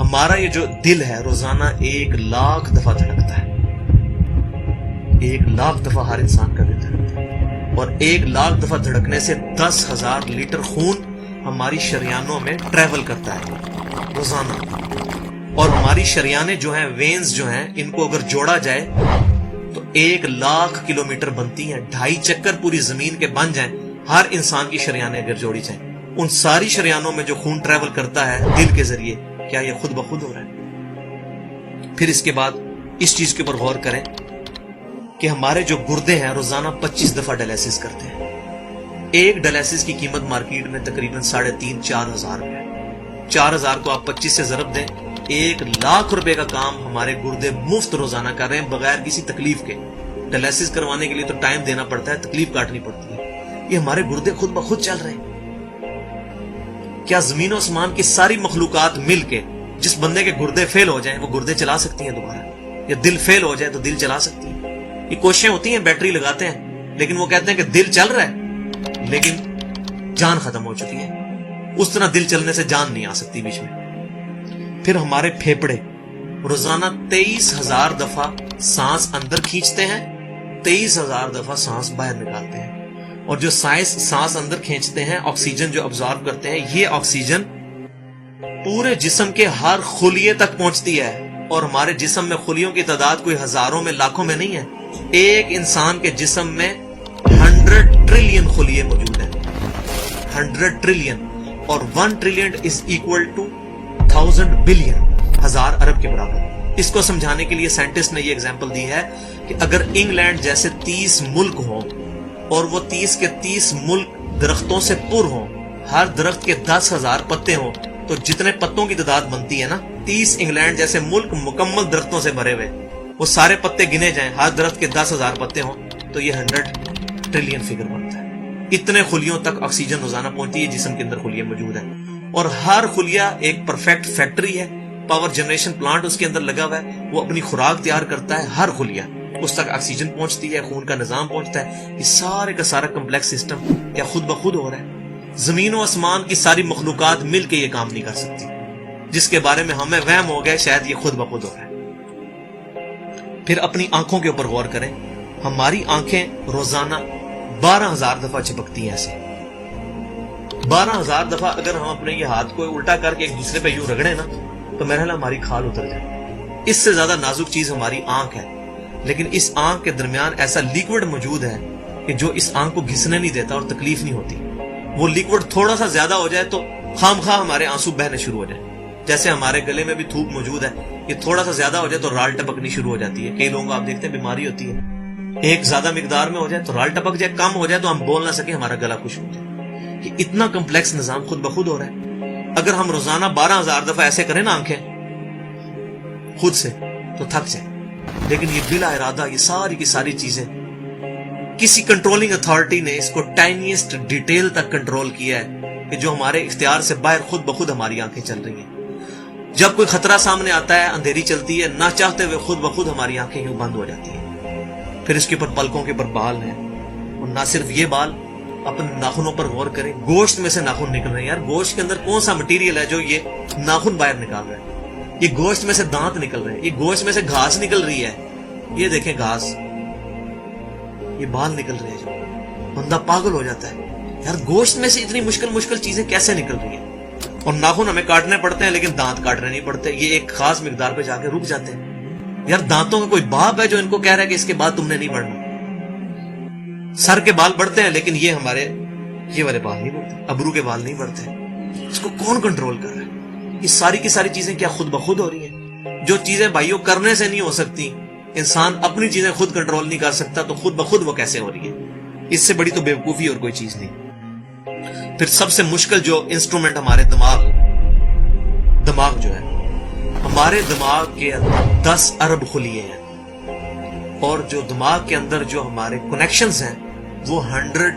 ہمارا یہ جو دل ہے روزانہ 1,00,000 دفعہ دھڑکتا ہے. 1,00,000 دفعہ ہر انسان کا دل دھڑکتا ہے, اور 1,00,000 دفعہ دھڑکنے سے 10,000 لیٹر خون ہماری شریانوں میں ٹریول کرتا ہے روزانہ. اور ہماری شریانیں جو ہیں, وینز جو ہیں, ان کو اگر جوڑا جائے تو 1,00,000 کلومیٹر بنتی ہیں. 2.5 چکر پوری زمین کے بن جائیں ہر انسان کی شریانیں اگر جوڑی جائیں. ان ساری شریانوں میں جو خون ٹریول کرتا ہے دل کے ذریعے, کیا یہ خود بخود ہو رہا ہے؟ پھر اس کے بعد اس چیز کے اوپر غور کریں کہ ہمارے جو گردے ہیں روزانہ 25 دفعہ ڈائلیسس کرتے ہیں. ایک ڈائلیسس کی قیمت مارکیٹ میں تقریباً 3,500-4,000 روپے ہے. 4,000 کو آپ 25 سے ضرب دیں, 1,00,000 روپے کا کام ہمارے گردے مفت روزانہ کر رہے ہیں بغیر کسی تکلیف کے. ڈائلیسس کروانے کے لیے تو ٹائم دینا پڑتا ہے, تکلیف کاٹنی پڑتی ہے. یہ ہمارے گردے خود بخود چل رہے ہیں. کیا زمین و آسمان کی ساری مخلوقات مل کے جس بندے کے گردے فیل ہو جائیں وہ گردے چلا سکتی ہیں دوبارہ؟ یا دل فیل ہو جائے تو دل چلا سکتی ہیں؟ یہ کوششیں ہوتی ہیں, بیٹری لگاتے ہیں, لیکن وہ کہتے ہیں کہ دل چل رہا ہے لیکن جان ختم ہو چکی ہے. اس طرح دل چلنے سے جان نہیں آ سکتی بیچ میں. پھر ہمارے پھیپڑے روزانہ 23,000 دفعہ سانس اندر کھینچتے ہیں, 23,000 دفعہ سانس باہر نکالتے ہیں. اور جو سانس اندر کھینچتے ہیں, آکسیجن جو ابزارو کرتے ہیں, یہ آکسیجن پورے جسم کے ہر خلیے تک پہنچتی ہے. اور ہمارے جسم میں خلیوں کی تعداد کوئی ہزاروں میں لاکھوں میں نہیں ہے. ایک انسان کے جسم میں 100 ٹریلین خلیے موجود ہیں. 100 ٹریلین, اور 1 trillion is equal to 1000 billion, 1000 ارب کے برابر. اس کو سمجھانے کے لیے سائنٹسٹ نے یہ ایگزامپل دی ہے کہ اگر انگلینڈ جیسے 30 ملک ہوں اور وہ 30 کے 30 ملک درختوں سے پر ہوں, ہر درخت کے 10,000 پتے ہوں, تو جتنے پتوں کی تعداد بنتی ہے نا, 30 انگلینڈ جیسے ملک مکمل درختوں سے بھرے ہوئے, وہ سارے پتے گنے جائیں, ہر درخت کے 10,000 پتے ہوں, تو یہ 100 ٹریلین فگر بنتا ہے. اتنے خلیوں تک آکسیجن روزانہ پہنچتی ہے. جسم کے اندر خلیے موجود ہیں, اور ہر خلیہ ایک پرفیکٹ فیکٹری ہے. پاور جنریشن پلانٹ اس کے اندر لگا ہوا ہے, وہ اپنی خوراک تیار کرتا ہے. ہر خلیہ اس تک آکسیجن پہنچتی ہے, خون کا نظام پہنچتا ہے. یہ سارے کا سارا کمپلیکس سسٹم کیا خود بخود ہو رہا ہے؟ زمین و آسمان کی ساری مخلوقات مل کے یہ کام نہیں کر سکتی, جس کے بارے میں ہمیں وہم ہو گیا شاید یہ خود بخود ہو رہا ہے. پھر اپنی آنکھوں کے اوپر غور کریں. ہماری آنکھیں روزانہ 12,000 دفعہ چپکتی ہیں. ایسے 12,000 دفعہ اگر ہم اپنے یہ ہاتھ کو الٹا کر کے ایک دوسرے پہ یوں رگڑیں نا, تو میرا خیال ہماری کھال اتر جائے. اس سے زیادہ نازک چیز ہماری آنکھ ہے, لیکن اس آنکھ کے درمیان ایسا لیکوڈ موجود ہے کہ جو اس آنکھ کو گھسنے نہیں دیتا اور تکلیف نہیں ہوتی. وہ لیکوڈ تھوڑا سا زیادہ ہو جائے تو خام خواہ ہمارے آنسو بہنے شروع ہو جائیں. جیسے ہمارے گلے میں بھی تھوک موجود ہے, یہ تھوڑا سا زیادہ ہو جائے تو رال ٹپکنی شروع ہو جاتی ہے. کئی لوگوں کو آپ دیکھتے ہیں بیماری ہوتی ہے, ایک زیادہ مقدار میں ہو جائے تو رال ٹپک جائے, کم ہو جائے تو ہم بول نہ سکیں, ہمارا گلا خشک ہو جائے. کہ اتنا کمپلیکس نظام خود بخود ہو رہا ہے. اگر ہم روزانہ 12,000 دفعہ ایسے کریں نا آنکھیں خود سے, تو تھک جائیں. لیکن یہ بلا ارادہ یہ ساری کی ساری چیزیں کسی کنٹرولنگ اتھارٹی نے اس کو ٹائنیسٹ ڈیٹیل تک کنٹرول کیا ہے کہ جو ہمارے اختیار سے باہر خود بخود ہماری آنکھیں چل رہی ہیں. جب کوئی خطرہ سامنے آتا ہے, اندھیری چلتی ہے, نہ چاہتے ہوئے خود بخود ہماری آنکھیں یوں بند ہو جاتی ہیں. پھر اس کے اوپر پلکوں کے اوپر بال ہیں, اور نہ صرف یہ بال, اپنے ناخنوں پر غور کریں. گوشت میں سے ناخن نکل رہے ہیں. یار گوشت کے اندر کون سا مٹیریل ہے جو یہ ناخن باہر نکال رہا ہے؟ یہ گوشت میں سے دانت نکل رہے ہیں, یہ گوشت میں سے گھاس نکل رہی ہے. یہ دیکھیں گھاس, یہ بال نکل رہے ہیں. جو بندہ پاگل ہو جاتا ہے, یار گوشت میں سے اتنی مشکل چیزیں کیسے نکل رہی ہیں؟ اور ناخن ہمیں کاٹنے پڑتے ہیں لیکن دانت کاٹنے نہیں پڑتے. یہ ایک خاص مقدار پہ جا کے رک جاتے ہیں. یار دانتوں کا کوئی باپ ہے جو ان کو کہہ رہا ہے کہ اس کے بعد تم نے نہیں بڑھنا؟ سر کے بال بڑھتے ہیں لیکن یہ ہمارے یہ والے بال نہیں بڑھتے, ابرو کے بال نہیں بڑھتے. اس کو کون کنٹرول کر رہا ہے؟ یہ ساری کی ساری چیزیں کیا خود بخود ہو رہی ہیں؟ جو چیزیں بھائیوں کرنے سے نہیں ہو سکتی, انسان اپنی چیزیں خود کنٹرول نہیں کر سکتا, تو خود بخود وہ کیسے ہو رہی ہے؟ اس سے بڑی تو بیوقوفی اور کوئی چیز نہیں. پھر سب سے مشکل جو انسٹرومنٹ ہمارے دماغ جو ہے, ہمارے دماغ کے اندر 10 ارب خلیے ہیں, اور جو دماغ کے اندر جو ہمارے کنیکشنز ہیں وہ 100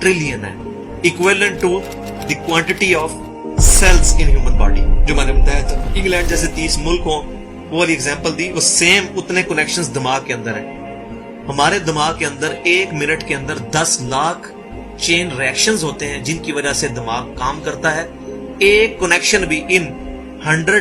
ٹریلین ہیں, equivalent to the quantity of cells in human body. جو میں نے بتایا تھا انگلینڈ جیسے 30 ملک ہوں, وہ والی ایگزامپل دی, وہ سیم اتنے کنیکشنز دماغ کے اندر ہیں. ہمارے دماغ کے اندر 1 منٹ کے اندر 10 لاکھ چین ریئیکشنز ہوتے ہیں جن کی وجہ سے دماغ کام کرتا ہے. ایک کنیکشن بھی ان 100